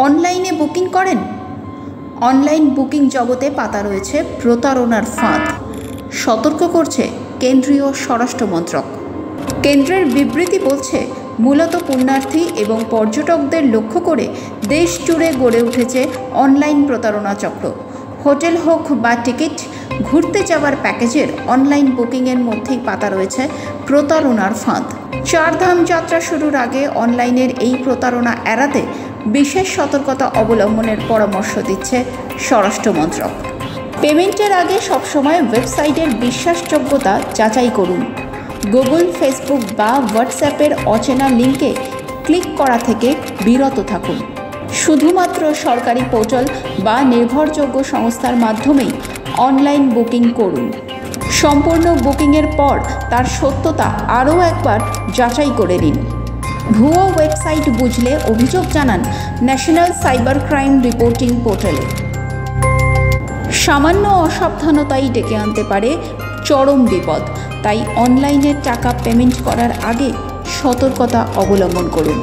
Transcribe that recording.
অনলাইনে বুকিং করেন? Online booking জগতে পাতা রয়েছে প্রতারণার ফাঁদ, সতর্ক করছে কেন্দ্রীয় স্বরাষ্ট্র মন্ত্রক। কেন্দ্রের বিবৃতি বলছে, মূলত পুণ্যার্থী এবং পর্যটকদের লক্ষ্য করে দেশ জুড়ে গড়ে উঠেছে অনলাইন প্রতারণা চক্র। হোটেল হোক বা টিকিট, ঘুরতে যাওয়ার প্যাকেজের অনলাইন বুকিংয়ের মধ্যেই পাতা রয়েছে প্রতারণার ফাঁদ। চারধাম যাত্রা শুরুর আগে অনলাইনের এই প্রতারণা এড়াতে বিশেষ সতর্কতা অবলম্বনের পরামর্শ দিচ্ছে স্বরাষ্ট্র মন্ত্রক। পেমেন্টের আগে সবসময় ওয়েবসাইটের বিশ্বাসযোগ্যতা যাচাই করুন। গুগল, ফেসবুক বা হোয়াটসঅ্যাপের অচেনা লিঙ্কে ক্লিক করা থেকে বিরত থাকুন। শুধুমাত্র সরকারি পোর্টাল বা নির্ভরযোগ্য সংস্থার মাধ্যমেই অনলাইন বুকিং করুন। সম্পূর্ণ বুকিংয়ের পর তার সত্যতা আরও একবার যাচাই করে নিন। ভুয়ো ওয়েবসাইট বুঝলে অভিযোগ জানান ন্যাশনাল সাইবার ক্রাইম রিপোর্টিং পোর্টালে। সামান্য অসাবধানতাই ডেকে আনতে পারে চরম বিপদ, তাই অনলাইনে টাকা পেমেন্ট করার আগে সতর্কতা অবলম্বন করুন।